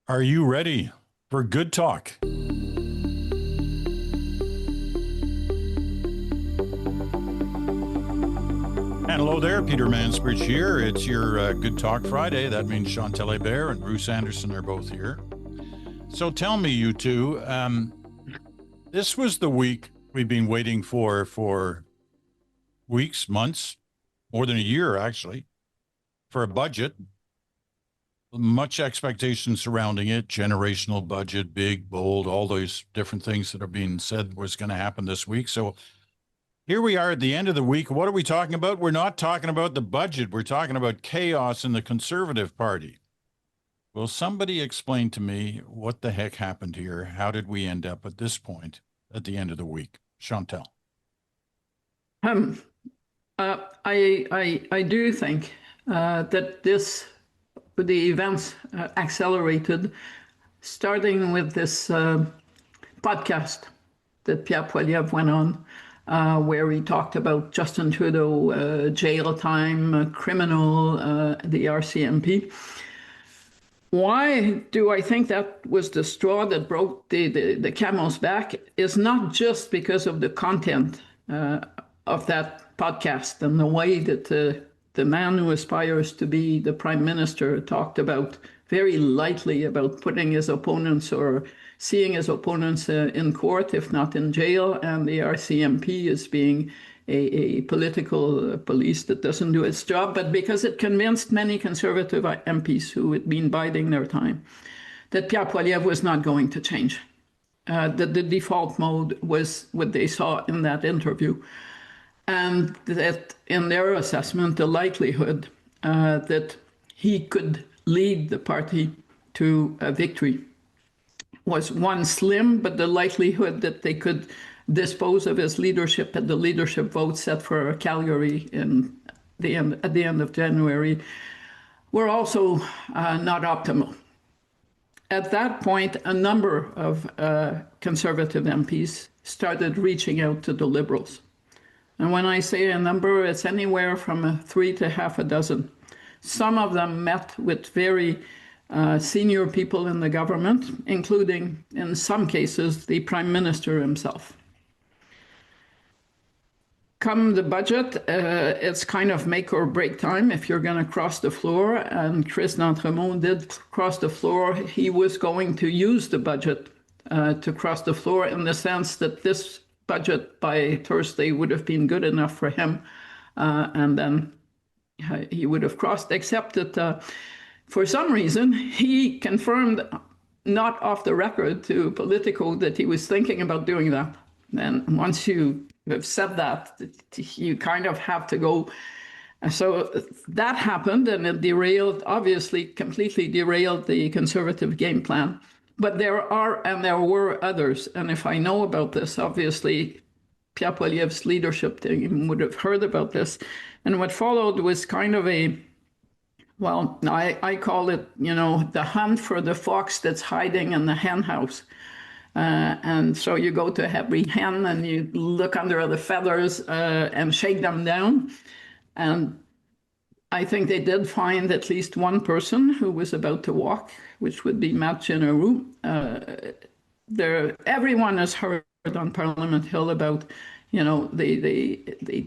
Are you ready for good talk? And hello there, Peter Mansbridge here. It's your Good Talk Friday. That means Chantal Hebert and Bruce Anderson are both here. So tell me, you two, this was the week we've been waiting for weeks, months, more than a year, actually, for a budget. Much expectation surrounding it, generational budget, big, bold, all those different things that are being said was going to happen this week. So here we are at the end of the week. What are we talking about? We're not talking about the budget. We're talking about chaos in the Conservative Party. Will somebody explain to me what the heck happened here? How did we end up at this point at the end of the week? Chantal. I do think that the events accelerated, starting with this podcast that Pierre Poilievre went on, where he talked about Justin Trudeau, jail time, criminal, the RCMP. Why do I think that was the straw that broke the camel's back? Is not just because of the content of that podcast and the way that the man who aspires to be the prime minister talked about very lightly about putting his opponents or seeing his opponents in court, if not in jail, and the RCMP as being a political police that doesn't do its job, but because it convinced many Conservative MPs who had been biding their time that Pierre Poilievre was not going to change, that the default mode was what they saw in that interview, and that in their assessment, the likelihood that he could lead the party to a victory was one slim, but the likelihood that they could dispose of his leadership at the leadership vote set for Calgary at the end of January were also not optimal. At that point, a number of Conservative MPs started reaching out to the Liberals. And when I say a number, it's anywhere from 3 to half a dozen. Some of them met with very senior people in the government, including, in some cases, the Prime Minister himself. Come the budget, it's kind of make or break time if you're going to cross the floor. And Chris D'Entremont did cross the floor. He was going to use the budget to cross the floor in the sense that this budget by Thursday would have been good enough for him. And then he would have crossed, except that for some reason, he confirmed, not off the record to Politico, that he was thinking about doing that. And once you have said that, you kind of have to go. So that happened, and it derailed, obviously completely derailed the Conservative game plan. But there were others. And if I know about this, obviously, Pierre Poilievre's leadership team would have heard about this. And what followed was kind of I call it, the hunt for the fox that's hiding in the hen house. And so you go to every hen and you look under the feathers and shake them down. And I think they did find at least one person who was about to walk, which would be Matt Generou. Everyone has heard on Parliament Hill about, the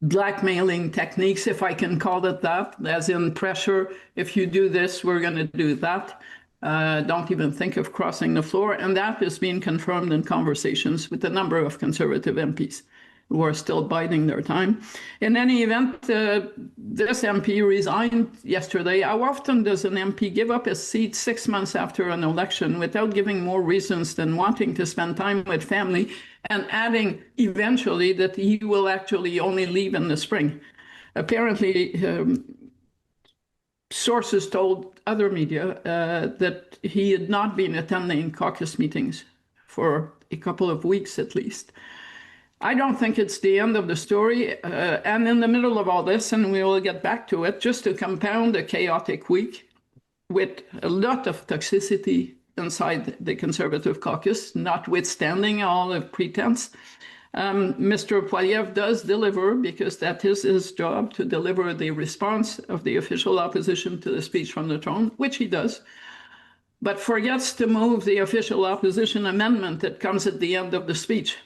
blackmailing techniques, if I can call it that, as in pressure. If you do this, we're going to do that. Don't even think of crossing the floor. And that is being confirmed in conversations with a number of Conservative MPs who are still biding their time. In any event, this MP resigned yesterday. How often does an MP give up his seat 6 months after an election without giving more reasons than wanting to spend time with family and adding eventually that he will actually only leave in the spring? Apparently, sources told other media that he had not been attending caucus meetings for a couple of weeks at least. I don't think it's the end of the story. And in the middle of all this, and we will get back to it, just to compound a chaotic week with a lot of toxicity inside the Conservative caucus, notwithstanding all the pretense, Mr. Poilievre does deliver, because that is his job, to deliver the response of the official opposition to the speech from the throne, which he does. but forgets to move the official opposition amendment that comes at the end of the speech.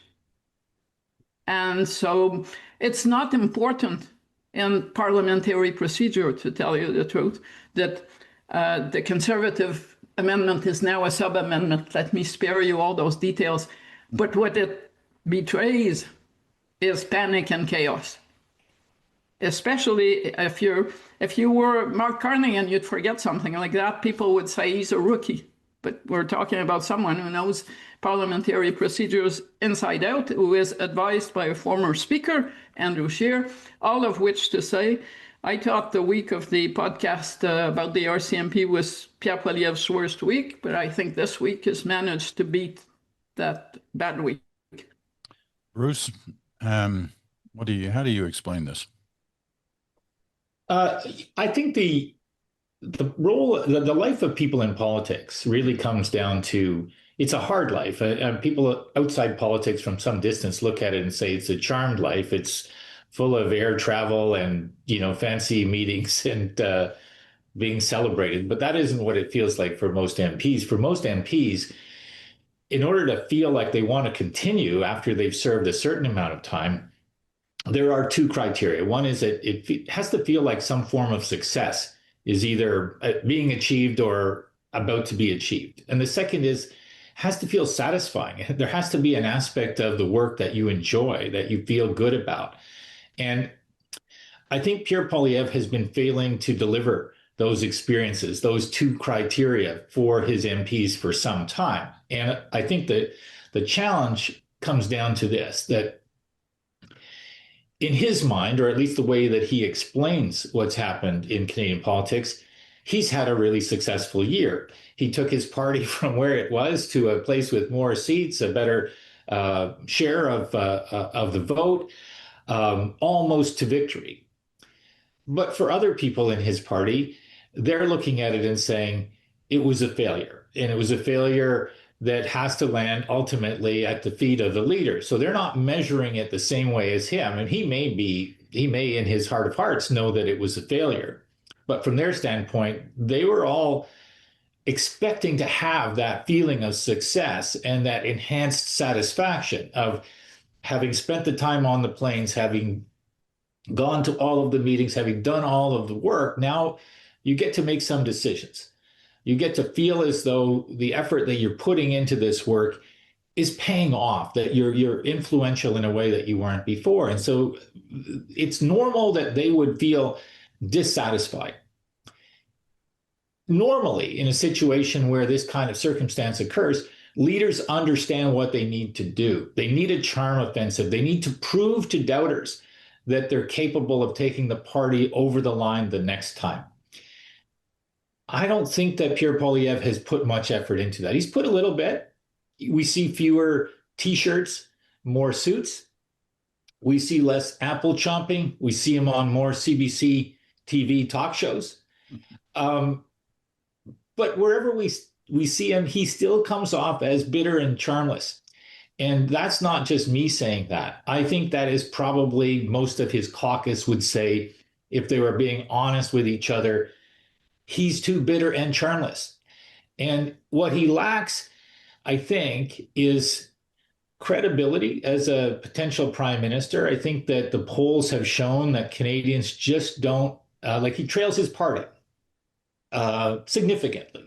And so it's not important in parliamentary procedure, to tell you the truth, that the Conservative amendment is now a sub-amendment. Let me spare you all those details. But what it betrays is panic and chaos. Especially if you were Mark Carney and you'd forget something like that, people would say he's a rookie. But we're talking about someone who knows parliamentary procedures inside out, who is advised by a former speaker, Andrew Scheer, all of which to say, I thought the week of the podcast about the RCMP was Pierre Poilievre's worst week, but I think this week has managed to beat that bad week. Bruce, how do you explain this? I think the role, the life of people in politics really comes down to, it's a hard life. People outside politics from some distance look at it and say it's a charmed life. It's full of air travel and, fancy meetings and being celebrated. But that isn't what it feels like for most MPs. For most MPs, in order to feel like they want to continue after they've served a certain amount of time, there are two criteria. One is that it has to feel like some form of success is either being achieved or about to be achieved. And the second is, has to feel satisfying. There has to be an aspect of the work that you enjoy, that you feel good about. And I think Pierre Poilievre has been failing to deliver those experiences, those two criteria for his MPs for some time. And I think that the challenge comes down to this, that in his mind, or at least the way that he explains what's happened in Canadian politics, he's had a really successful year. He took his party from where it was to a place with more seats, a better share of the vote, almost to victory. But for other people in his party, they're looking at it and saying it was a failure. And it was a failure that has to land ultimately at the feet of the leader. So they're not measuring it the same way as him. And he may in his heart of hearts know that it was a failure. But from their standpoint, they were all expecting to have that feeling of success and that enhanced satisfaction of having spent the time on the plains, having gone to all of the meetings, having done all of the work. Now you get to make some decisions. You get to feel as though the effort that you're putting into this work is paying off, that you're influential in a way that you weren't before. And so it's normal that they would feel dissatisfied. Normally, in a situation where this kind of circumstance occurs, leaders understand what they need to do. They need a charm offensive. They need to prove to doubters that they're capable of taking the party over the line the next time. I don't think that Pierre Poilievre has put much effort into that. He's put a little bit. We see fewer T-shirts, more suits. We see less apple chomping. We see him on more CBC TV talk shows. But wherever we see him, he still comes off as bitter and charmless. And that's not just me saying that. I think that is probably most of his caucus would say, if they were being honest with each other, he's too bitter and charmless. And what he lacks, I think, is credibility as a potential prime minister. I think that the polls have shown that Canadians just don't, he trails his party significantly.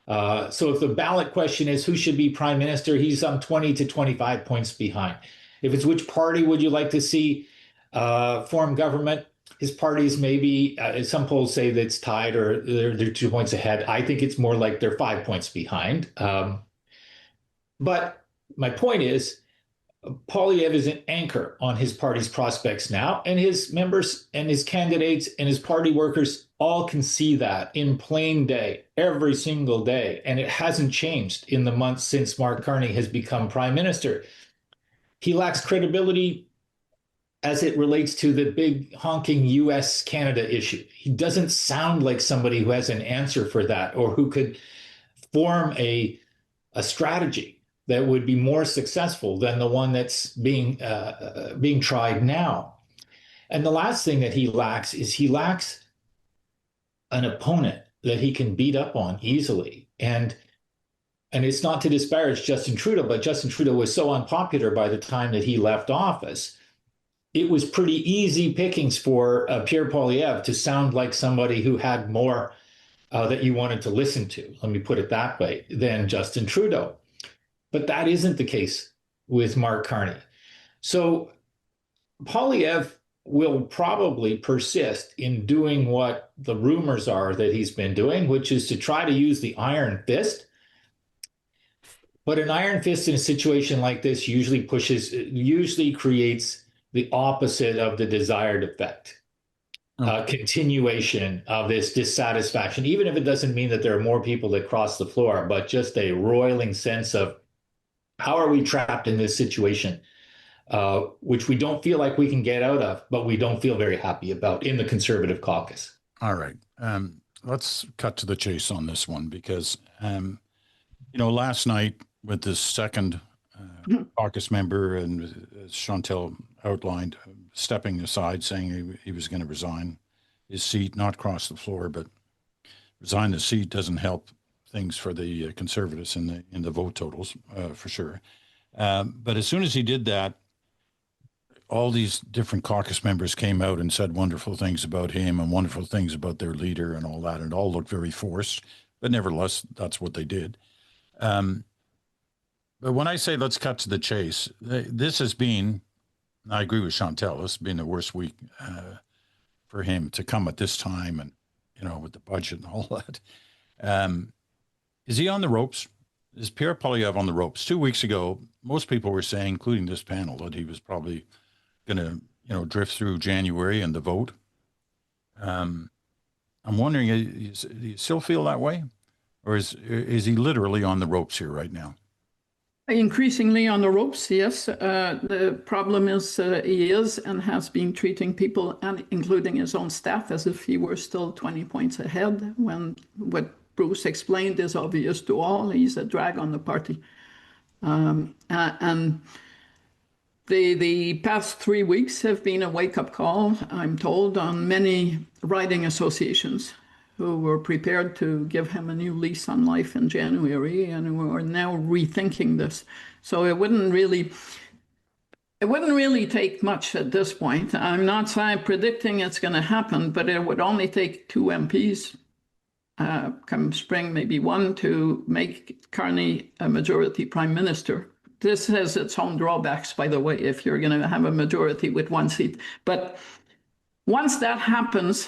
So if the ballot question is who should be prime minister, he's 20 to 25 points behind. If it's which party would you like to see form government, his party is maybe, some polls say that it's tied or they're 2 points ahead. I think it's more like they're 5 points behind. But my point is, Poilievre is an anchor on his party's prospects now, and his members and his candidates and his party workers all can see that in plain day every single day. And it hasn't changed in the months since Mark Carney has become prime minister. He lacks credibility as it relates to the big honking US-Canada issue. He doesn't sound like somebody who has an answer for that or who could form a strategy that would be more successful than the one that's being tried now. And the last thing that he lacks is he lacks an opponent that he can beat up on easily. And it's not to disparage Justin Trudeau, but Justin Trudeau was so unpopular by the time that he left office. It was pretty easy pickings for Pierre Poilievre to sound like somebody who had more that you wanted to listen to, let me put it that way, than Justin Trudeau. But that isn't the case with Mark Carney. So Poilievre will probably persist in doing what the rumors are that he's been doing, which is to try to use the iron fist. But an iron fist in a situation like this usually creates the opposite of the desired effect. Continuation of this dissatisfaction, even if it doesn't mean that there are more people that cross the floor, but just a roiling sense of how are we trapped in this situation, which we don't feel like we can get out of, but we don't feel very happy about in the Conservative caucus. All right. Let's cut to the chase on this one because, last night with this second caucus member and as Chantal outlined, stepping aside, saying he was going to resign his seat, not cross the floor, but resign the seat doesn't help things for the Conservatives in the vote totals, for sure. But as soon as he did that, all these different caucus members came out and said wonderful things about him and wonderful things about their leader and all that. And it all looked very forced, but nevertheless, that's what they did. But when I say let's cut to the chase, this has been, I agree with Chantal, this has been the worst week for him to come at this time and, with the budget and all that. Is he on the ropes? Is Pierre Poilievre on the ropes? 2 weeks ago, most people were saying, including this panel, that he was probably going to, drift through January and the vote. I'm wondering, do you still feel that way? Or is he literally on the ropes here right now? Increasingly on the ropes, yes. The problem is he is and has been treating people, and including his own staff, as if he were still 20 points ahead, when what Bruce explained is obvious to all. He's a drag on the party. And the past 3 weeks have been a wake-up call, I'm told, on many riding associations who were prepared to give him a new lease on life in January and who are now rethinking this. So it wouldn't really take much at this point. I'm not predicting it's going to happen, but it would only take 2 MPs come spring, maybe one, to make Carney a majority prime minister. This has its own drawbacks, by the way, if you're going to have a majority with 1 seat. But once that happens,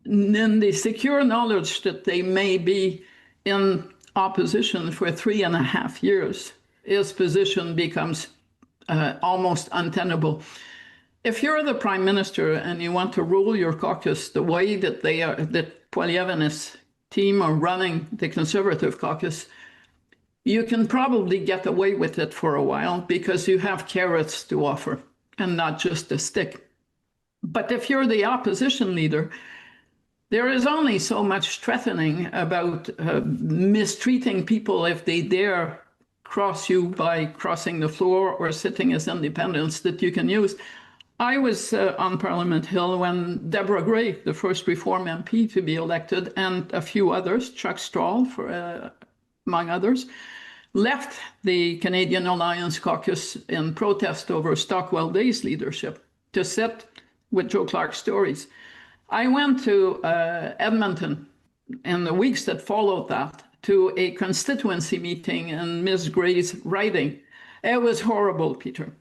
then the secure knowledge that they may be in opposition for 3.5 years, his position becomes almost untenable. If you're the prime minister and you want to rule your caucus the way that that Poilievre and his team are running the Conservative caucus, you can probably get away with it for a while because you have carrots to offer and not just a stick. But if you're the opposition leader, there is only so much threatening about mistreating people if they dare cross you by crossing the floor or sitting as independents that you can use. I was on Parliament Hill when Deborah Gray, the first Reform MP to be elected, and a few others, Chuck Strahl, among others, left the Canadian Alliance caucus in protest over Stockwell Day's leadership to sit with Joe Clark Stories. I went to Edmonton in the weeks that followed that to a constituency meeting in Ms. Gray's riding. It was horrible, Peter,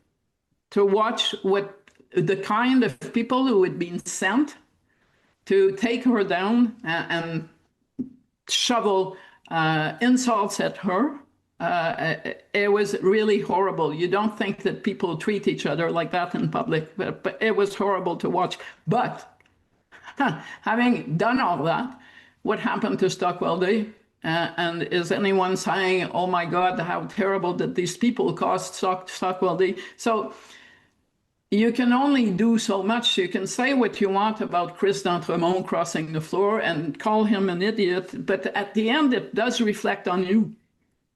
to watch what the kind of people who had been sent to take her down and shovel insults at her. It was really horrible. You don't think that people treat each other like that in public, but it was horrible to watch. But having done all that, what happened to Stockwell Day? And is anyone saying, oh my God, how terrible that these people caused Stockwell Day? So you can only do so much. You can say what you want about Chris d'Entremont crossing the floor and call him an idiot, but at the end, it does reflect on you.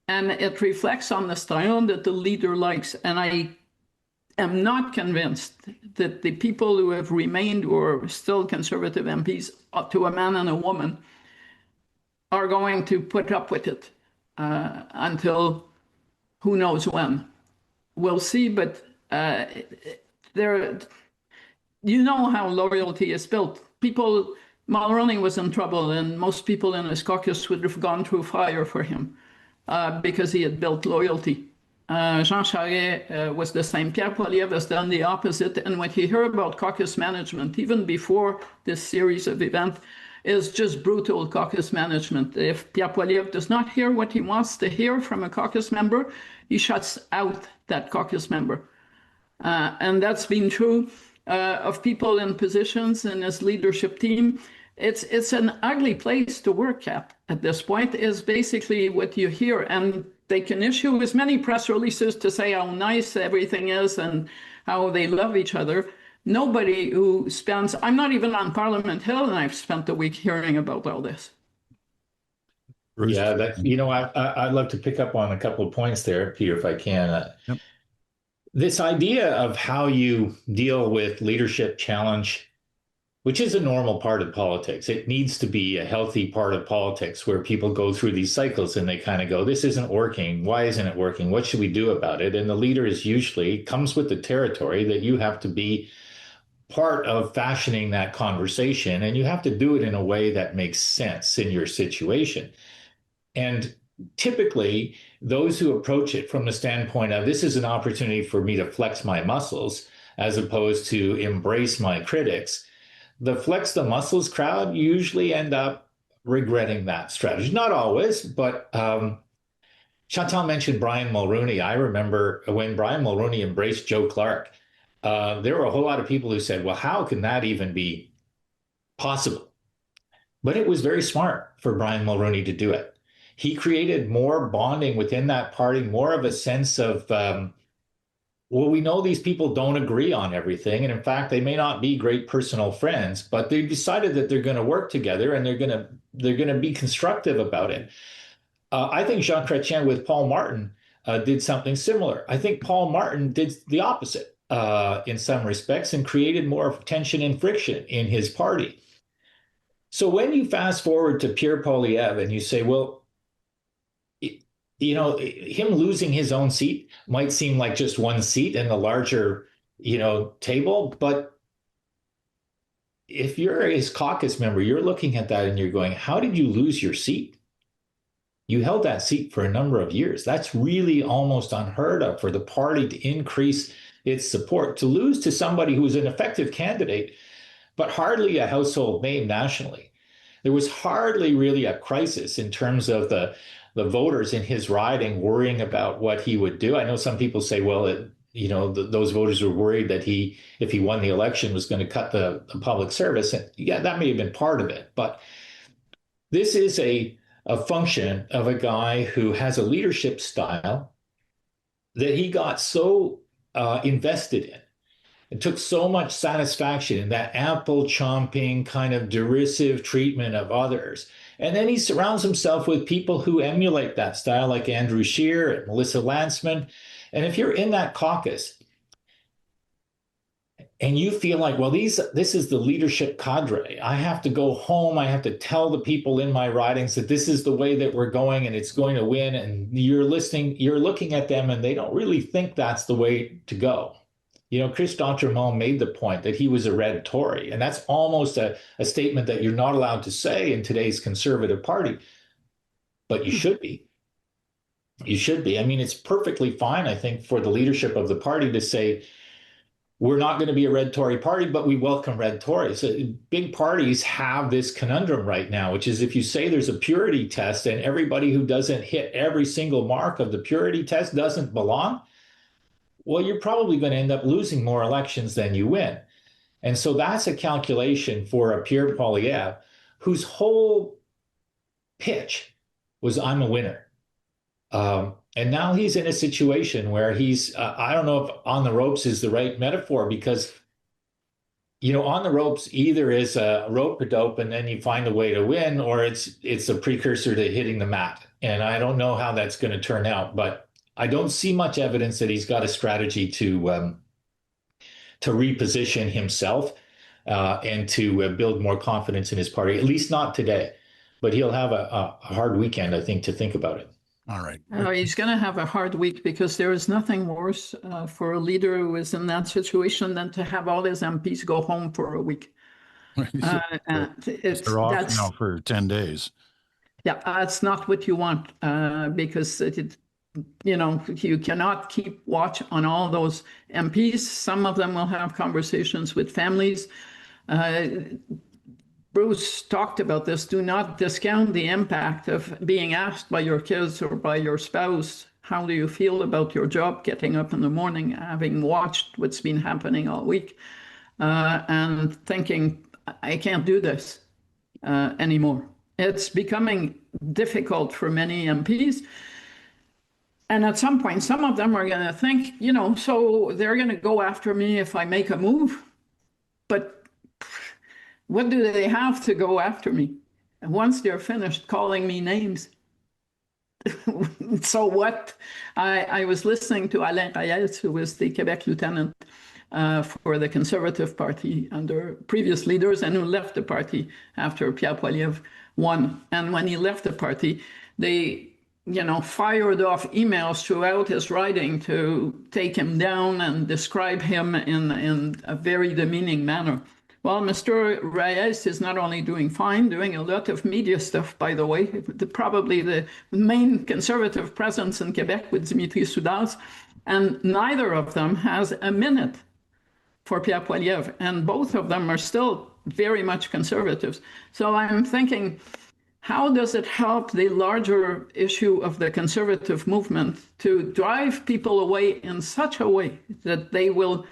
And it reflects on the style that the leader likes. And I am not convinced that the people who have remained or are still Conservative MPs, to a man and a woman, are going to put up with it. until who knows when. We'll see, but there, you know how loyalty is built. Mulroney was in trouble, and most people in his caucus would have gone through fire for him because he had built loyalty. Jean Charest was the same. Pierre Poilievre has done the opposite. And what you hear about caucus management, even before this series of events, is just brutal caucus management. If Pierre Poilievre does not hear what he wants to hear from a caucus member, he shuts out that caucus member. And that's been true of people in positions in his leadership team. It's an ugly place to work at this point, is basically what you hear. And they can issue as many press releases to say how nice everything is and how they love each other. Nobody who spends, I'm not even on Parliament Hill, and I've spent a week hearing about all this. Yeah, I'd love to pick up on a couple of points there, Peter, if I can. Yep. This idea of how you deal with leadership challenge, which is a normal part of politics. It needs to be a healthy part of politics where people go through these cycles and they kind of go, this isn't working. Why isn't it working? What should we do about it? And the leader is usually comes with the territory that you have to be part of fashioning that conversation. And you have to do it in a way that makes sense in your situation. And typically, those who approach it from the standpoint of this is an opportunity for me to flex my muscles as opposed to embrace my critics, the flex the muscles crowd usually end up regretting that strategy. Not always, but Chantal mentioned Brian Mulroney. I remember when Brian Mulroney embraced Joe Clark, there were a whole lot of people who said, well, how can that even be possible? But it was very smart for Brian Mulroney to do it. He created more bonding within that party, more of a sense of, well, we know these people don't agree on everything. And in fact, they may not be great personal friends, but they decided that they're going to work together and they're going to be constructive about it. I think Jean Chrétien with Paul Martin did something similar. I think Paul Martin did the opposite in some respects and created more tension and friction in his party. So when you fast forward to Pierre Poilievre and you say, well, you know, him losing his own seat might seem like just one seat in the larger, table. But if you're his caucus member, you're looking at that and you're going, how did you lose your seat? You held that seat for a number of years. That's really almost unheard of for the party to increase its support. To lose to somebody who was an effective candidate, but hardly a household name nationally. There was hardly really a crisis in terms of the voters in his riding worrying about what he would do. I know some people say, well, those voters were worried that if he won the election, was going to cut the public service. And yeah, that may have been part of it. But this is a function of a guy who has a leadership style that he got so invested in. It took so much satisfaction in that apple chomping kind of derisive treatment of others. And then he surrounds himself with people who emulate that style, like Andrew Scheer and Melissa Lantsman. And if you're in that caucus and you feel like, well, this is the leadership cadre, I have to go home, I have to tell the people in my ridings that this is the way that we're going and it's going to win. And you're looking at them and they don't really think that's the way to go. Chris d'Entremont made the point that he was a red Tory, and that's almost a statement that you're not allowed to say in today's Conservative Party, but you should be. You should be. I mean, it's perfectly fine, I think, for the leadership of the party to say, we're not going to be a red Tory party, but we welcome red Tories. Big parties have this conundrum right now, which is if you say there's a purity test and everybody who doesn't hit every single mark of the purity test doesn't belong, well, you're probably going to end up losing more elections than you win. And so that's a calculation for a Pierre Poilievre, whose whole pitch was, I'm a winner. And now he's in a situation where he's, I don't know if on the ropes is the right metaphor, because, on the ropes either is a rope-a-dope and then you find a way to win, or it's a precursor to hitting the mat. And I don't know how that's going to turn out, but I don't see much evidence that he's got a strategy to reposition himself and to build more confidence in his party, at least not today. But he'll have a hard weekend, I think, to think about it. All right. He's going to have a hard week because there is nothing worse for a leader who is in that situation than to have all his MPs go home for a week. They're off now for 10 days. Yeah, that's not what you want because you cannot keep watch on all those MPs. Some of them will have conversations with families. Bruce talked about this. Do not discount the impact of being asked by your kids or by your spouse, how do you feel about your job, getting up in the morning, having watched what's been happening all week, and thinking, I can't do this anymore. It's becoming difficult for many MPs. And at some point, some of them are going to think, so they're going to go after me if I make a move. But what do they have to go after me? And once they're finished calling me names, so what? I was listening to Alain Reyes, who was the Quebec lieutenant for the Conservative Party under previous leaders and who left the party after Pierre Poilievre won. And when he left the party, they fired off emails throughout his writing to take him down and describe him in a very demeaning manner. Well, Mr. Reyes is not only doing fine, doing a lot of media stuff, by the way, probably the main conservative presence in Quebec with Dimitri Soudaz, and neither of them has a minute for Pierre Poilievre, and both of them are still very much conservatives. So I'm thinking, how does it help the larger issue of the conservative movement to drive people away in such a way that they will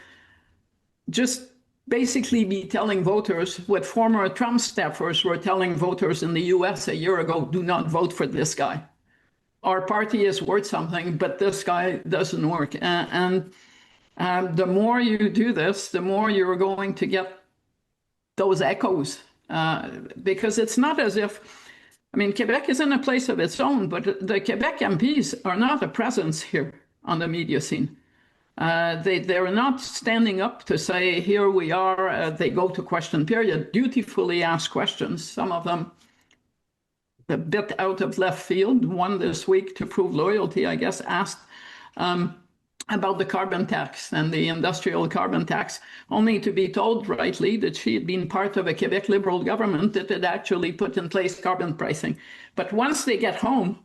just basically be telling voters what former Trump staffers were telling voters in the US a year ago, do not vote for this guy. Our party is worth something, but this guy doesn't work. And the more you do this, the more you're going to get those echoes. Because it's not as if, Quebec is in a place of its own, but the Quebec MPs are not a presence here on the media scene. They're not standing up to say, here we are. They go to question period, dutifully ask questions. Some of them a bit out of left field. One this week, to prove loyalty, I guess, asked about the carbon tax and the industrial carbon tax, only to be told rightly that she had been part of a Quebec Liberal government that had actually put in place carbon pricing. But once they get home,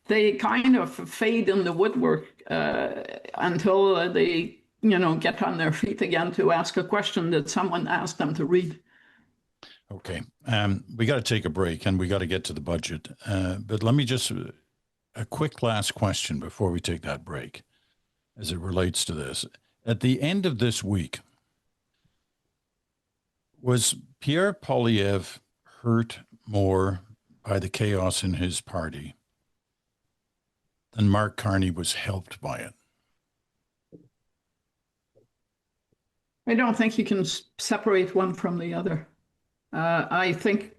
they kind of fade in the woodwork until they, get on their feet again to ask a question that someone asked them to read. Okay. We got to take a break and we got to get to the budget. But let me just, a quick last question before we take that break as it relates to this. At the end of this week, was Pierre Poilievre hurt more by the chaos in his party than Mark Carney was helped by it? I don't think you can separate one from the other. I think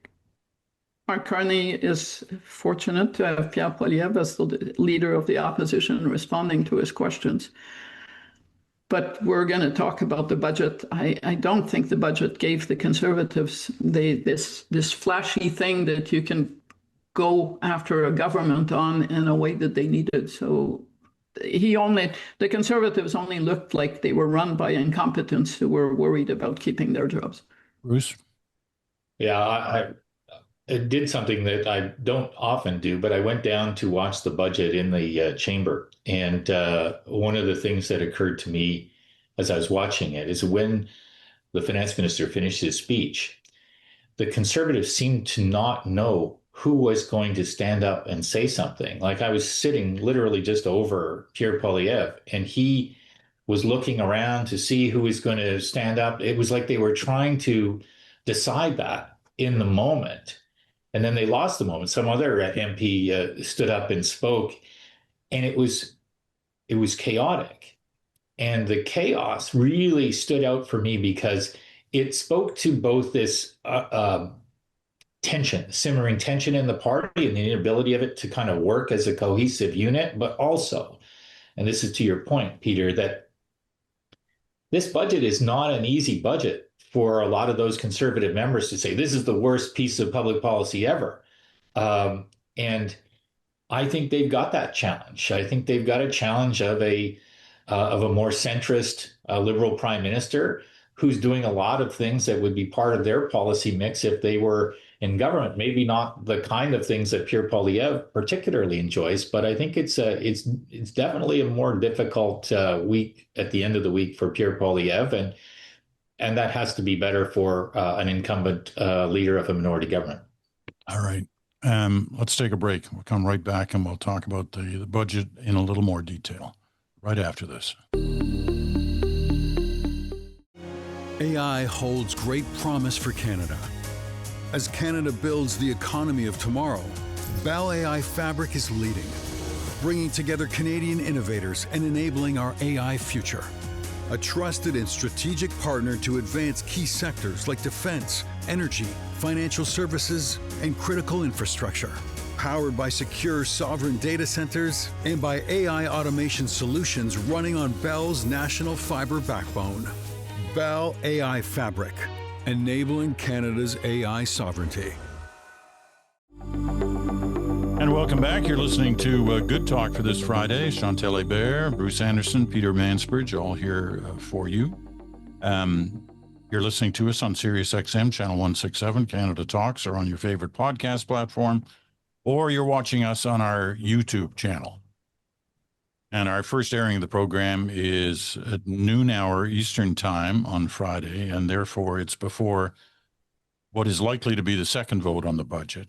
Mark Carney is fortunate to have Pierre Poilievre as the leader of the opposition responding to his questions. But we're going to talk about the budget. I don't think the budget gave the Conservatives this flashy thing that you can go after a government on in a way that they needed. So the Conservatives only looked like they were run by incompetents who were worried about keeping their jobs. Bruce? Yeah, I did something that I don't often do, but I went down to watch the budget in the chamber. And one of the things that occurred to me as I was watching it is when the finance minister finished his speech, the Conservatives seemed to not know who was going to stand up and say something. Like, I was sitting literally just over Pierre Poilievre, and he was looking around to see who was going to stand up. It was like they were trying to decide that in the moment. And then they lost the moment. Some other MP stood up and spoke, and it was chaotic. And the chaos really stood out for me because it spoke to both this simmering tension in the party and the inability of it to kind of work as a cohesive unit, but also, and this is to your point, Peter, that this budget is not an easy budget for a lot of those Conservative members to say, this is the worst piece of public policy ever. And I think they've got that challenge. I think they've got a challenge of a more centrist liberal prime minister who's doing a lot of things that would be part of their policy mix if they were in government. Maybe not the kind of things that Pierre Poilievre particularly enjoys, but I think it's definitely a more difficult week at the end of the week for Pierre Poilievre, and that has to be better for an incumbent leader of a minority government. All right. Let's take a break. We'll come right back and we'll talk about the budget in a little more detail right after this. AI holds great promise for Canada. As Canada builds the economy of tomorrow, Bell AI Fabric is leading, bringing together Canadian innovators and enabling our AI future. A trusted and strategic partner to advance key sectors like defense, energy, financial services, and critical infrastructure. Powered by secure sovereign data centers and by AI automation solutions running on Bell's national fiber backbone. Bell AI Fabric, enabling Canada's AI sovereignty. And welcome back. You're listening to Good Talk for this Friday. Chantal Hebert, Bruce Anderson, Peter Mansbridge, all here for you. You're listening to us on Sirius XM, channel 167, Canada Talks, or on your favorite podcast platform, or you're watching us on our YouTube channel. And our first airing of the program is at noon hour Eastern time on Friday, and therefore it's before what is likely to be the second vote on the budget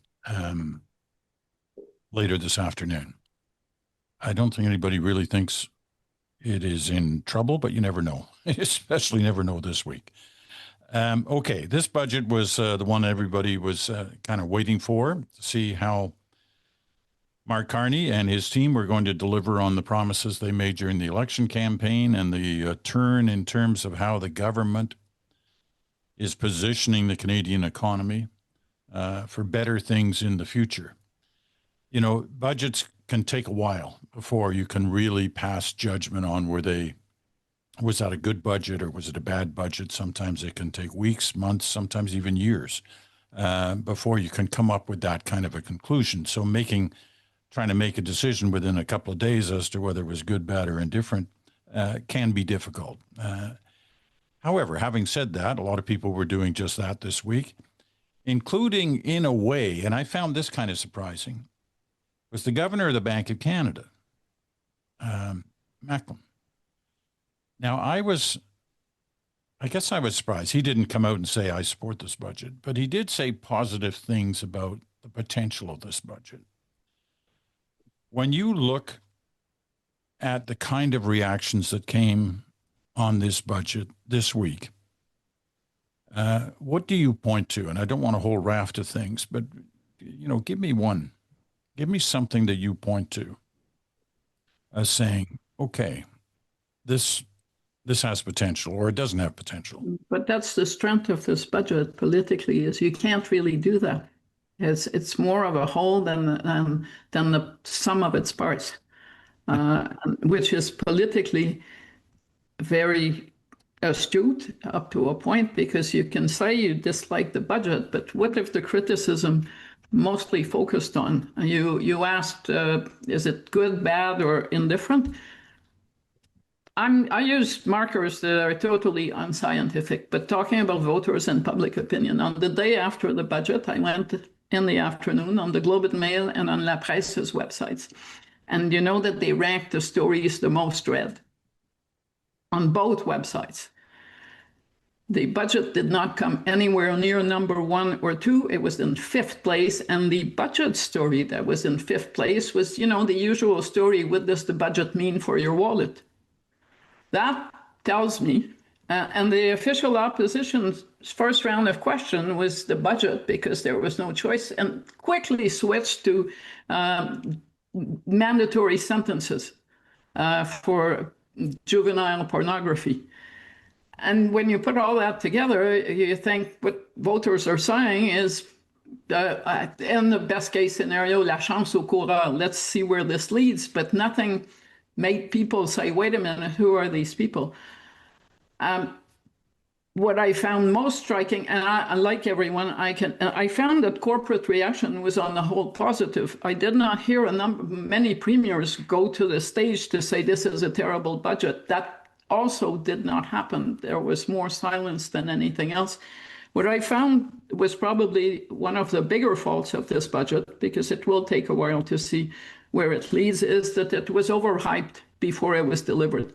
later this afternoon. I don't think anybody really thinks it is in trouble, but you never know, especially never know this week. Okay, this budget was the one everybody was kind of waiting for to see how Mark Carney and his team were going to deliver on the promises they made during the election campaign and the turn in terms of how the government is positioning the Canadian economy for better things in the future. You know, budgets can take a while before you can really pass judgment on was that a good budget or was it a bad budget? Sometimes it can take weeks, months, sometimes even years before you can come up with that kind of a conclusion. So trying to make a decision within a couple of days as to whether it was good, bad, or indifferent can be difficult. However, having said that, a lot of people were doing just that this week, including in a way, and I found this kind of surprising, was the governor of the Bank of Canada, Macklem. Now, I guess I was surprised. He didn't come out and say, I support this budget, but he did say positive things about the potential of this budget. When you look at the kind of reactions that came on this budget this week, what do you point to? And I don't want a whole raft of things, but, you know, give me one. Give me something that you point to as saying, okay, this has potential or it doesn't have potential. But that's the strength of this budget politically, is you can't really do that. It's more of a whole than the sum of its parts, which is politically very astute up to a point, because you can say you dislike the budget, but what if the criticism mostly focused on, you asked, is it good, bad, or indifferent? I use markers that are totally unscientific, but talking about voters and public opinion, on the day after the budget, I went in the afternoon on the Globe and Mail and on La Presse's websites. And you know that they ranked the stories the most read on both websites. The budget did not come anywhere near number 1 or 2. It was in 5th place. And the budget story that was in 5th place was, you know, the usual story, what does the budget mean for your wallet? That tells me, and the official opposition's first round of question was the budget, because there was no choice, and quickly switched to mandatory sentences for juvenile pornography. And when you put all that together, you think what voters are saying is, in the best case scenario, la chance au coureur, let's see where this leads, but nothing made people say, wait a minute, who are these people? what I found most striking, and like everyone, I found that corporate reaction was on the whole positive. I did not hear many premiers go to the stage to say this is a terrible budget. That also did not happen. There was more silence than anything else. What I found was probably one of the bigger faults of this budget, because it will take a while to see where it leads, is that it was overhyped before it was delivered.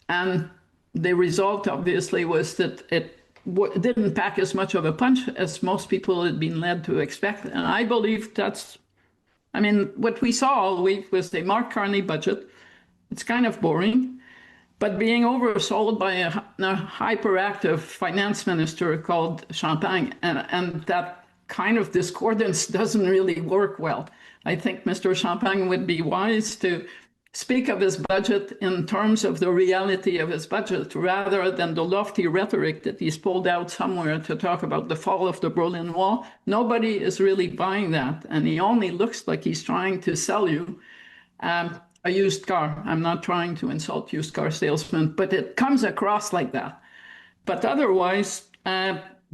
And the result, obviously, was that it didn't pack as much of a punch as most people had been led to expect. And I believe what we saw all week was the Mark Carney budget. It's kind of boring, but being oversold by a hyperactive finance minister called Chantal, and that kind of discordance doesn't really work well. I think Mr. Champagne would be wise to speak of his budget in terms of the reality of his budget, rather than the lofty rhetoric that he's pulled out somewhere to talk about the fall of the Berlin Wall. Nobody is really buying that, and he only looks like he's trying to sell you a used car. I'm not trying to insult used car salesmen, but it comes across like that. But otherwise,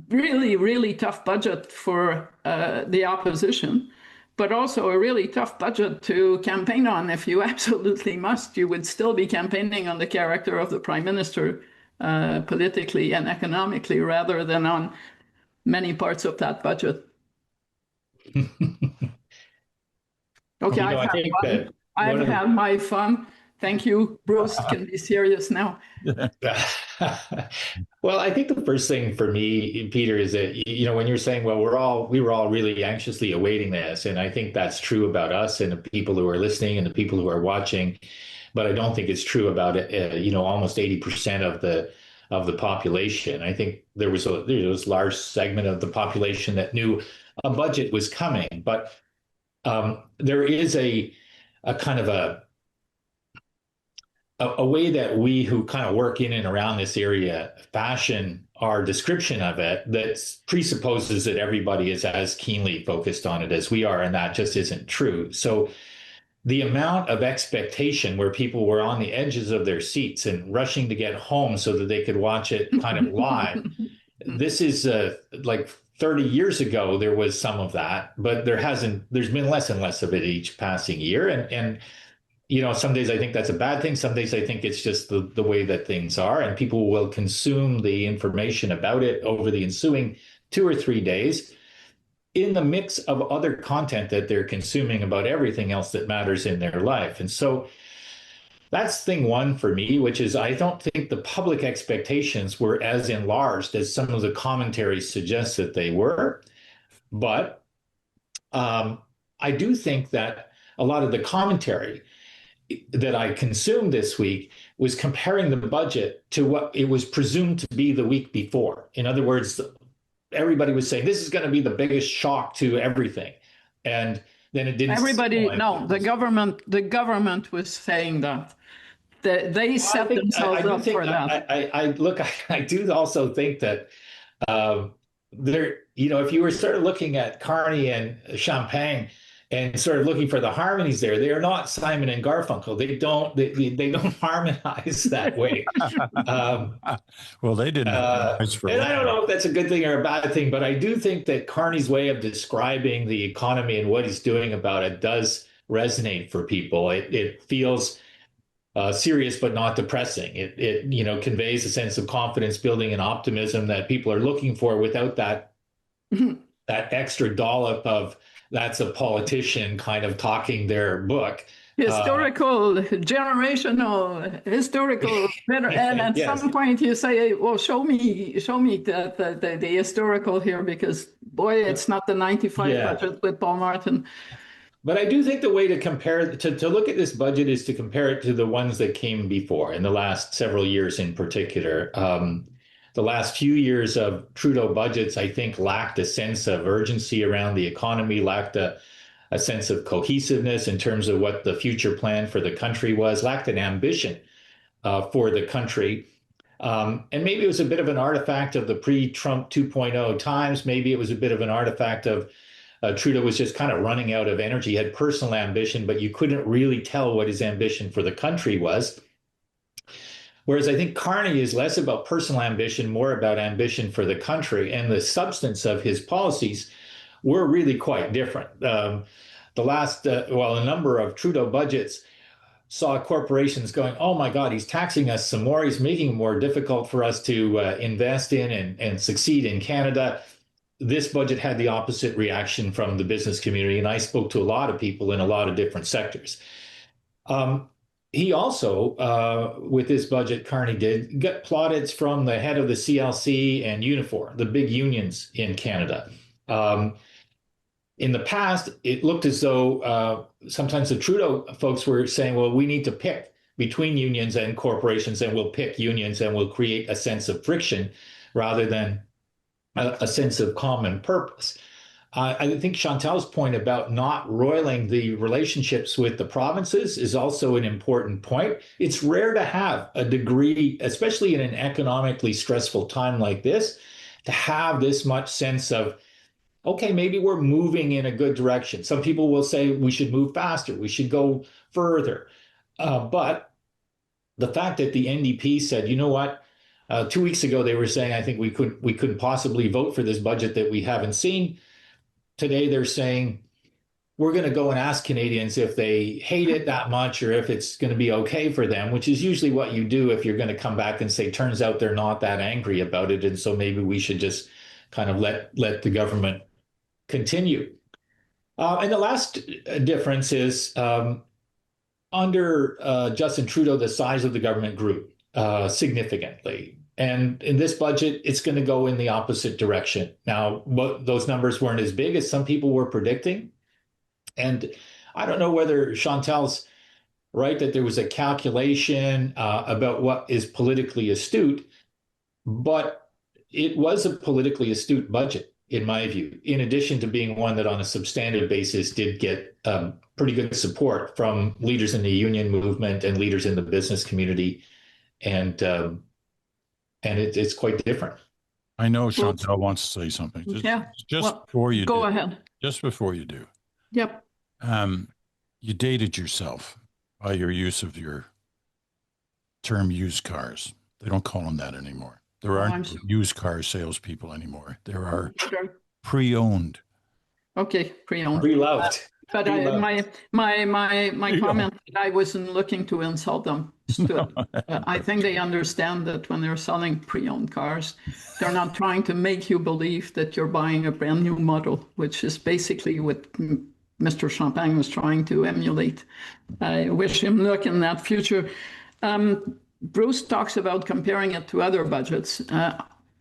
really, really tough budget for the opposition, but also a really tough budget to campaign on. If you absolutely must, you would still be campaigning on the character of the prime minister, politically and economically, rather than on many parts of that budget. Okay, I've had my fun. Thank you, Bruce. Can be serious now. Well, I think the first thing for me, Peter, is that, when you're saying, well, we were all really anxiously awaiting this, and I think that's true about us and the people who are listening and the people who are watching, but I don't think it's true about almost 80% of the population. I think there was a large segment of the population that knew a budget was coming, but there is a kind of a way that we who kind of work in and around this area fashion our description of it that presupposes that everybody is as keenly focused on it as we are, and that just isn't true. So the amount of expectation where people were on the edges of their seats and rushing to get home so that they could watch it kind of live, this is like 30 years ago, there was some of that, but there's been less and less of it each passing year. And some days I think that's a bad thing. Some days I think it's just the way that things are, and people will consume the information about it over the ensuing 2 or 3 days in the mix of other content that they're consuming about everything else that matters in their life. And so that's thing one for me, which is I don't think the public expectations were as enlarged as some of the commentaries suggest that they were. But I do think that a lot of the commentary that I consumed this week was comparing the budget to what it was presumed to be the week before. In other words, everybody was saying this is going to be the biggest shock to everything, and then it didn't. The government was saying that. They set themselves up for that. I do also think that if you were sort of looking at Carney and Champagne and sort of looking for the harmonies there, they are not Simon and Garfunkel. They don't harmonize that way. Well, they didn't. And I don't know if that's a good thing or a bad thing, but I do think that Carney's way of describing the economy and what he's doing about it does resonate for people. It feels serious but not depressing. It conveys a sense of confidence building and optimism that people are looking for without that extra dollop of that's a politician kind of talking their book. Generational, historical, and at yes. Some point you say, well, show me the historical here, because boy, it's not the 95 budget with Paul Martin. But I do think the way to compare, to look at this budget is to compare it to the ones that came before in the last several years in particular. The last few years of Trudeau budgets, I think, lacked a sense of urgency around the economy, lacked a sense of cohesiveness in terms of what the future plan for the country was, lacked an ambition for the country. And maybe it was a bit of an artifact of the pre-Trump 2.0 times. Maybe it was a bit of an artifact of Trudeau was just kind of running out of energy, he had personal ambition, but you couldn't really tell what his ambition for the country was. Whereas I think Carney is less about personal ambition, more about ambition for the country, and the substance of his policies were really quite different. A number of Trudeau budgets saw corporations going, oh my God, he's taxing us some more. He's making it more difficult for us to invest in and succeed in Canada. This budget had the opposite reaction from the business community, and I spoke to a lot of people in a lot of different sectors. He also, with this budget, Carney did, get plaudits from the head of the CLC and Unifor, the big unions in Canada. In the past, it looked as though sometimes the Trudeau folks were saying, well, we need to pick between unions and corporations, and we'll pick unions and we'll create a sense of friction rather than a sense of common purpose. I think Chantal's point about not roiling the relationships with the provinces is also an important point. It's rare to have a degree, especially in an economically stressful time like this, to have this much sense of, okay, maybe we're moving in a good direction. Some people will say we should move faster, we should go further. But the fact that the NDP said, you know what, 2 weeks ago they were saying, I think we couldn't possibly vote for this budget that we haven't seen. Today they're saying we're going to go and ask Canadians if they hate it that much or if it's going to be okay for them, which is usually what you do if you're going to come back and say, turns out they're not that angry about it, and so maybe we should just kind of let the government continue. And the last difference is under Justin Trudeau, the size of the government grew significantly. And in this budget, it's going to go in the opposite direction. Now, those numbers weren't as big as some people were predicting. And I don't know whether Chantal's right that there was a calculation about what is politically astute, but it was a politically astute budget, in my view, in addition to being one that on a substantive basis did get pretty good support from leaders in the union movement and leaders in the business community. And it's quite different. I know Chantal wants to say something. Before you go ahead. Just before you do. Yep. You dated yourself by your use of your term used cars. They don't call them that anymore. There aren't used car salespeople anymore. There are pre-owned. Okay, pre-owned. Pre-loved. But my comment, I wasn't looking to insult them. I think they understand that when they're selling pre-owned cars, they're not trying to make you believe that you're buying a brand new model, which is basically what Mr. Champagne was trying to emulate. I wish him luck in that future. Bruce talks about comparing it to other budgets.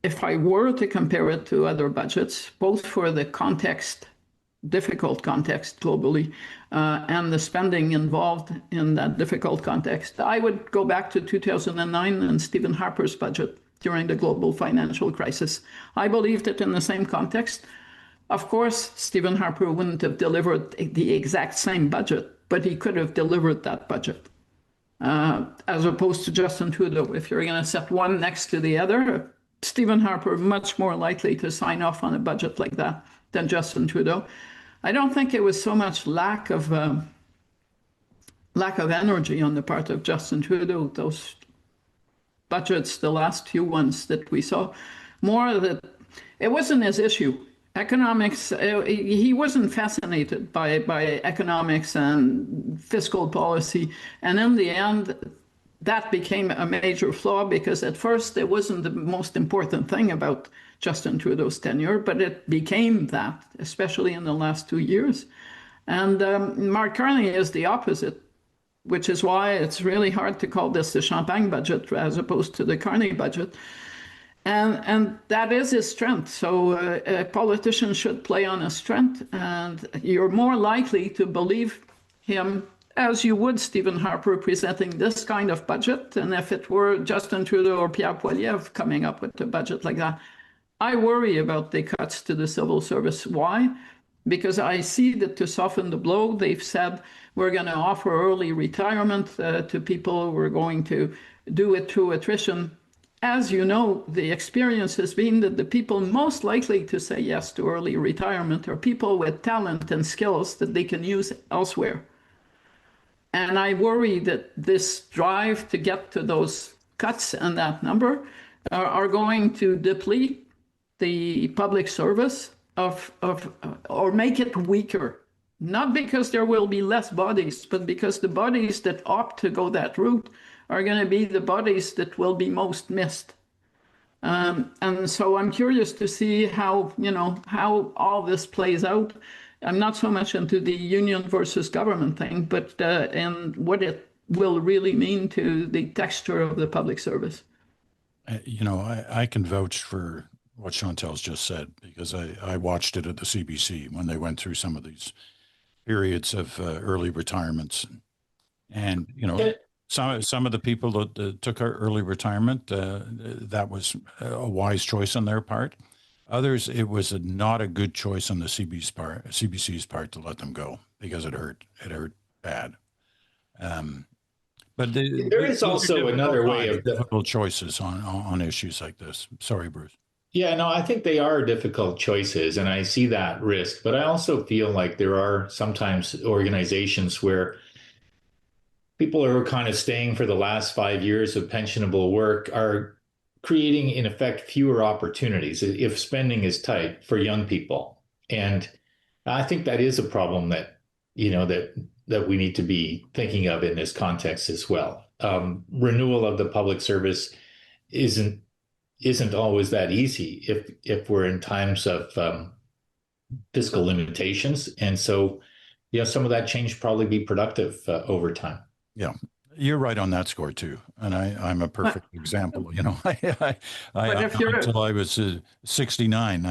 If I were to compare it to other budgets, both for the context, difficult context globally, and the spending involved in that difficult context, I would go back to 2009 and Stephen Harper's budget during the global financial crisis. I believe that in the same context, of course, Stephen Harper wouldn't have delivered the exact same budget, but he could have delivered that budget. As opposed to Justin Trudeau. If you're going to set one next to the other, Stephen Harper much more likely to sign off on a budget like that than Justin Trudeau. I don't think it was so much lack of energy on the part of Justin Trudeau, those budgets, the last few ones that we saw, more that it wasn't his issue. Economics, he wasn't fascinated by economics and fiscal policy. And in the end, that became a major flaw because at first it wasn't the most important thing about Justin Trudeau's tenure, but it became that, especially in the last 2 years. And Mark Carney is the opposite, which is why it's really hard to call this the Champagne budget as opposed to the Carney budget. And that is his strength. So a politician should play on his strength, and you're more likely to believe him as you would Stephen Harper presenting this kind of budget than if it were Justin Trudeau or Pierre Poilievre coming up with a budget like that. I worry about the cuts to the civil service. Why? Because I see that to soften the blow, they've said we're going to offer early retirement to people. We're going to do it through attrition. As you know, the experience has been that the people most likely to say yes to early retirement are people with talent and skills that they can use elsewhere. And I worry that this drive to get to those cuts in that number are going to deplete the public service or make it weaker. Not because there will be less bodies, but because the bodies that opt to go that route are going to be the bodies that will be most missed. And so I'm curious to see how all this plays out. I'm not so much into the union versus government thing, but and what it will really mean to the texture of the public service. I can vouch for what Chantal's just said because I watched it at the CBC when they went through some of these periods of early retirements, and some of the people that took early retirement, that was a wise choice on their part. Others, it was not a good choice on the CBC's part to let them go because it hurt. It hurt bad. But there is also another way of difficult choices on issues like this. Sorry, Bruce. Yeah, no, I think they are difficult choices, and I see that risk. But I also feel like there are sometimes organizations where people who are kind of staying for the last 5 years of pensionable work are creating, in effect, fewer opportunities if spending is tight for young people. And I think that is a problem that we need to be thinking of in this context as well. Renewal of the public service isn't always that easy if we're in times of fiscal limitations. And so, some of that change probably be productive over time. Yeah, you're right on that score too, and I'm a perfect example. Until I was 69,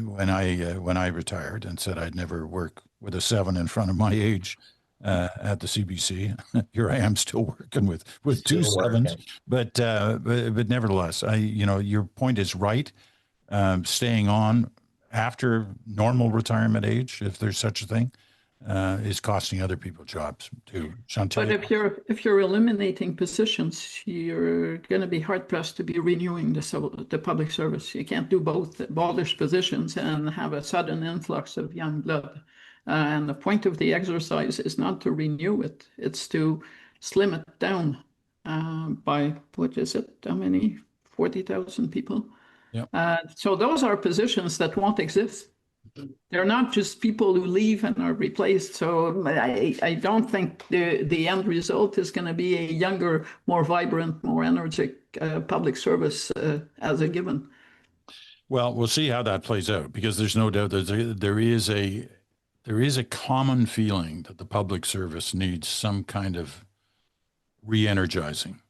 when I retired and said I'd never work with a 7 in front of my age at the CBC. Here I am still working with two 7s, but nevertheless, your point is right. Staying on after normal retirement age, if there's such a thing, is costing other people jobs too. Chantal? But if you're eliminating positions, you're going to be hard pressed to be renewing the public service. You can't do both, abolish positions and have a sudden influx of young blood. And the point of the exercise is not to renew it; it's to slim it down by what is it? How many? 40,000 people. Yeah. So those are positions that won't exist. They're not just people who leave and are replaced. So I don't think the end result is going to be a younger, more vibrant, more energetic public service as a given. Well, we'll see how that plays out because there's no doubt that there is a common feeling that the public service needs some kind of re-energizing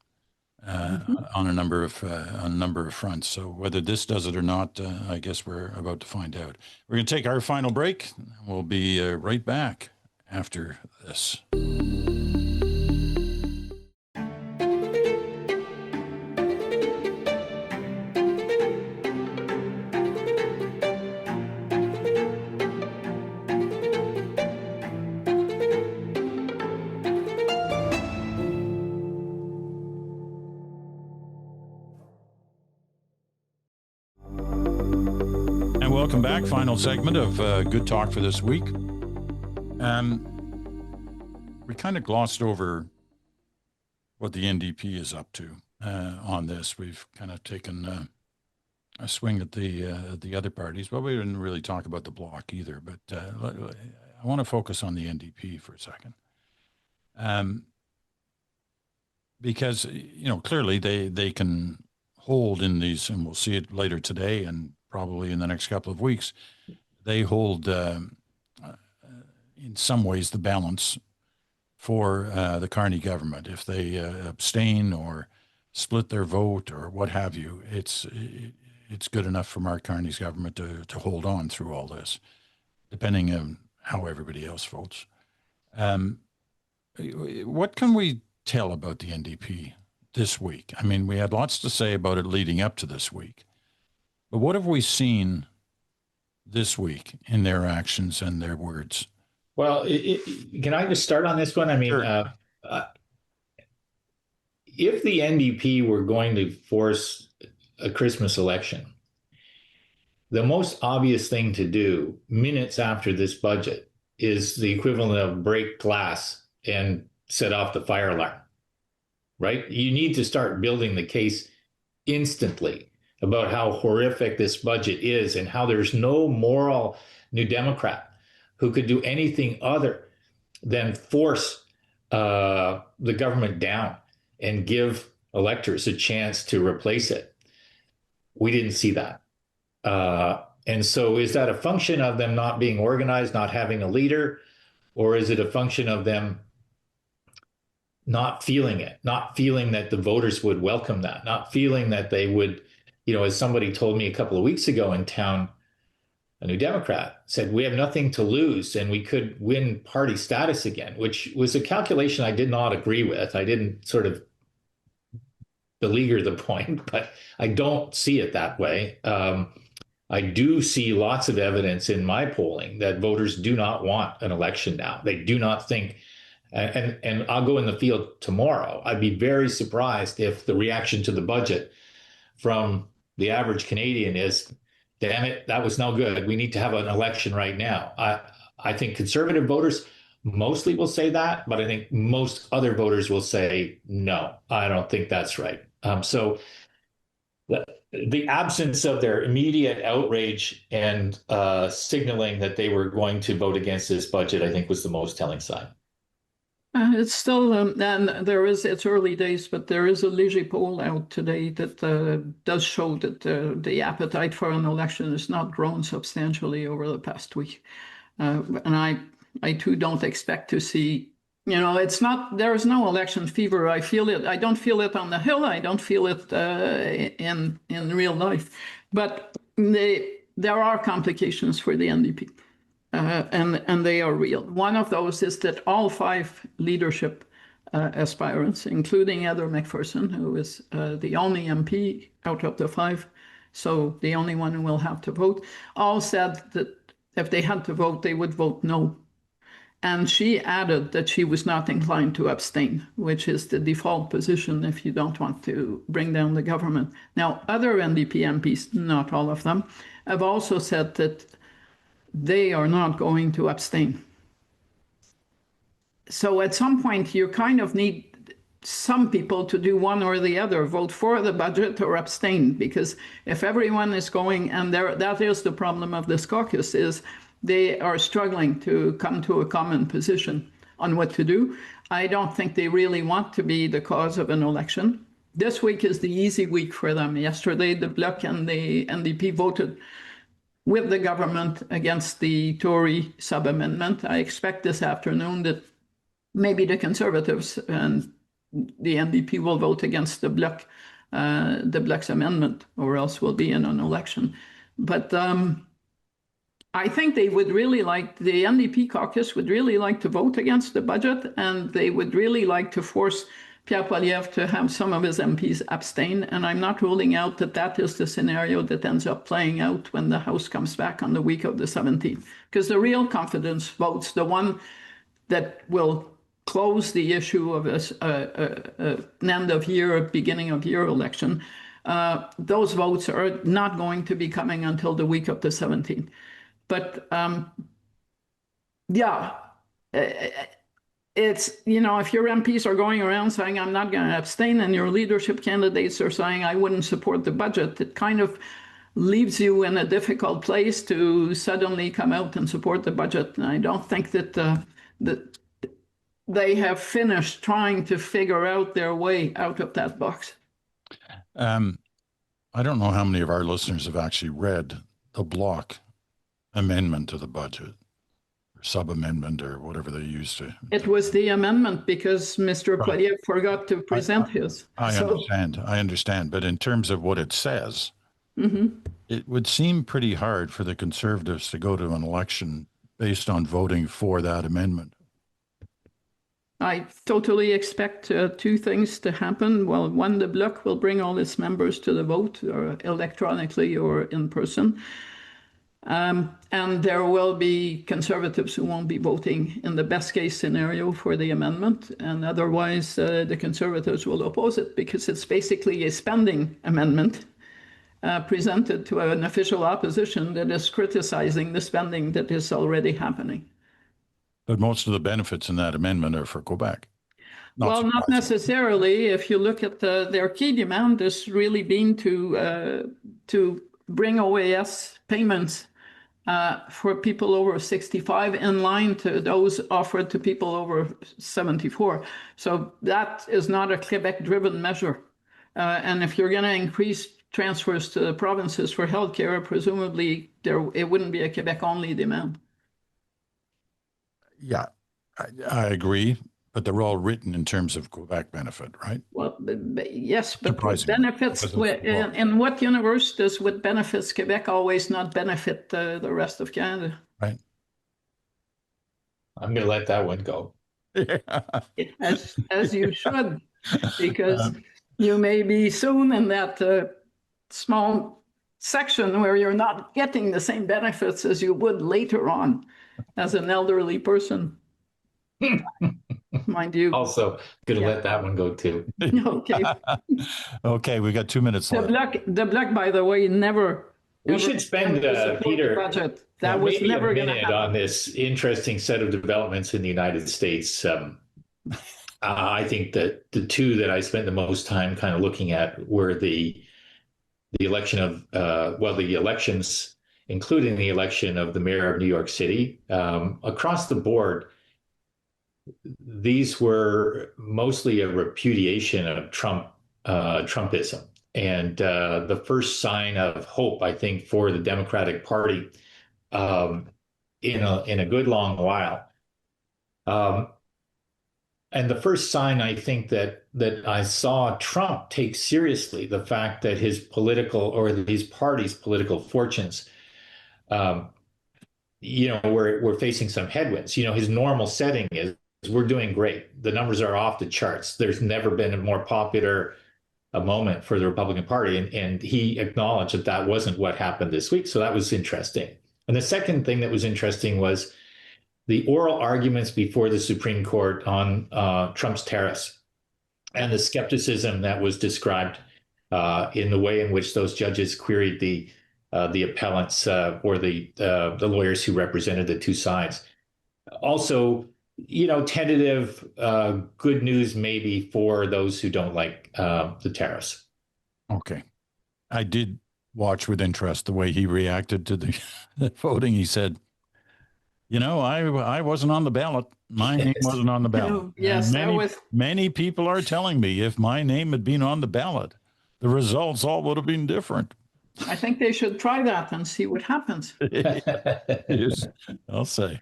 on a number of fronts. So whether this does it or not, I guess we're about to find out. We're going to take our final break. We'll be right back after this. Welcome back. Final segment of Good Talk for this week. We kind of glossed over what the NDP is up to on this. We've kind of taken a swing at the other parties. Well, we didn't really talk about the Bloc either, but I want to focus on the NDP for a second. Because, clearly they can hold in these, and we'll see it later today and probably in the next couple of weeks, they hold, in some ways, the balance for the Carney government. If they abstain or split their vote or what have you, it's good enough for Mark Carney's government to hold on through all this, depending on how everybody else votes. What can we tell about the NDP this week? I mean, we had lots to say about it leading up to this week. But what have we seen this week in their actions and their words? Well, can I just start on this one? I mean, sure. If the NDP were going to force a Christmas election, the most obvious thing to do minutes after this budget is the equivalent of break glass and set off the fire alarm. right? You need to start building the case instantly about how horrific this budget is and how there's no moral New Democrat who could do anything other than force the government down and give electors a chance to replace it. We didn't see that. And so is that a function of them not being organized, not having a leader, or is it a function of them not feeling it, not feeling that the voters would welcome that, not feeling that they would, as somebody told me a couple of weeks ago in town, a New Democrat said, we have nothing to lose and we could win party status again, which was a calculation I did not agree with. I didn't sort of beleaguer the point, but I don't see it that way. I do see lots of evidence in my polling that voters do not want an election now. They do not think, and I'll go in the field tomorrow. I'd be very surprised if the reaction to the budget from the average Canadian is, damn it, that was no good. We need to have an election right now. I think conservative voters mostly will say that, but I think most other voters will say, no, I don't think that's right. So the absence of their immediate outrage and signaling that they were going to vote against this budget, I think, was the most telling sign. It's still, and it's early days, but there is a Léger poll out today that does show that the appetite for an election has not grown substantially over the past week. And I too don't expect to see, there is no election fever. I feel it. I don't feel it on the Hill. I don't feel it in real life. But there are complications for the NDP. And they are real. One of those is that all 5 leadership aspirants, including Heather McPherson, who is the only MP out of the 5, so the only one who will have to vote, all said that if they had to vote, they would vote no. And she added that she was not inclined to abstain, which is the default position if you don't want to bring down the government. Now, other NDP MPs, not all of them, have also said that they are not going to abstain. So at some point, you kind of need some people to do one or the other, vote for the budget or abstain, because if everyone is going, and that is the problem of this caucus, is they are struggling to come to a common position on what to do. I don't think they really want to be the cause of an election. This week is the easy week for them. Yesterday, the Bloc and the NDP voted with the government against the Tory sub-amendment. I expect this afternoon that maybe the Conservatives and the NDP will vote against the Bloc's amendment, or else we'll be in an election. But I think they would really like, the NDP caucus would really like to vote against the budget, and they would really like to force Pierre Poilievre to have some of his MPs abstain. And I'm not ruling out that that is the scenario that ends up playing out when the House comes back on the week of the 17th. Because the real confidence votes, the one that will close the issue of an end of year, beginning of year election, those votes are not going to be coming until the week of the 17th. But yeah, it's, if your MPs are going around saying, I'm not going to abstain, and your leadership candidates are saying, I wouldn't support the budget, it kind of leaves you in a difficult place to suddenly come out and support the budget. And I don't think that that they have finished trying to figure out their way out of that box. I don't know how many of our listeners have actually read the Bloc amendment to the budget, or sub-amendment, or whatever they used to. It was the amendment because Mr. Poilievre forgot to present his. I understand. But in terms of what it says, it would seem pretty hard for the Conservatives to go to an election based on voting for that amendment. I totally expect 2 things to happen. Well, one, the Bloc will bring all its members to the vote, or electronically or in person. And there will be Conservatives who won't be voting in the best case scenario for the amendment. And otherwise, the Conservatives will oppose it because it's basically a spending amendment presented to an official opposition that is criticizing the spending that is already happening. But most of the benefits in that amendment are for Quebec. Well, not necessarily. If you look at their key demand, has really been to bring OAS payments for people over 65 in line to those offered to people over 74. So that is not a Quebec-driven measure. And if you're going to increase transfers to the provinces for healthcare, presumably it wouldn't be a Quebec-only demand. Yeah, I agree, but they're all written in terms of Quebec benefit, right? Well, yes, but with benefits, in what universe does with benefits Quebec always not benefit the rest of Canada? Right. I'm going to let that one go. As you should, because you may be soon in that small section where you're not getting the same benefits as you would later on as an elderly person. Mind you. Also, going to let that one go too. Okay. Okay, we got 2 minutes left. The Bloc, by the way, never. We should spend, Peter, budget. That was maybe never a going to minute happen on this interesting set of developments in the United States. I think that the two that I spent the most time kind of looking at were the election of, the elections, including the election of the mayor of New York City. Across the board, these were mostly a repudiation of Trumpism. And the first sign of hope, I think, for the Democratic Party in a good long while. And the first sign, I think, that I saw Trump take seriously the fact that his political or his party's political fortunes, we're facing some headwinds. His normal setting is we're doing great. The numbers are off the charts. There's never been a more popular moment for the Republican Party. And he acknowledged that wasn't what happened this week. So that was interesting. And the second thing that was interesting was the oral arguments before the Supreme Court on Trump's tariffs and the skepticism that was described in the way in which those judges queried the appellants or the lawyers who represented the two sides. Also, tentative good news maybe for those who don't like the tariffs. Okay. I did watch with interest the way he reacted to the voting. He said, I wasn't on the ballot. My name wasn't on the ballot. Yes, many people are telling me if my name had been on the ballot, the results all would have been different. I think they should try that and see what happens. Yes, I'll say.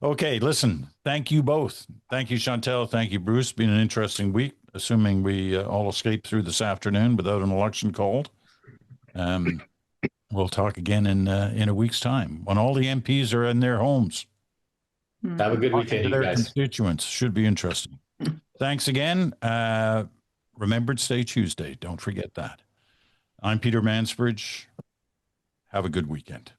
Okay, listen, thank you both. Thank you, Chantal. Thank you, Bruce. Been an interesting week, assuming we all escape through this afternoon without an election called. We'll talk again in a week's time when all the MPs are in their homes. Have a good weekend, you their guys. Constituents should be interesting. Thanks again. Remembrance Day Tuesday. Don't forget that. I'm Peter Mansbridge. Have a good weekend.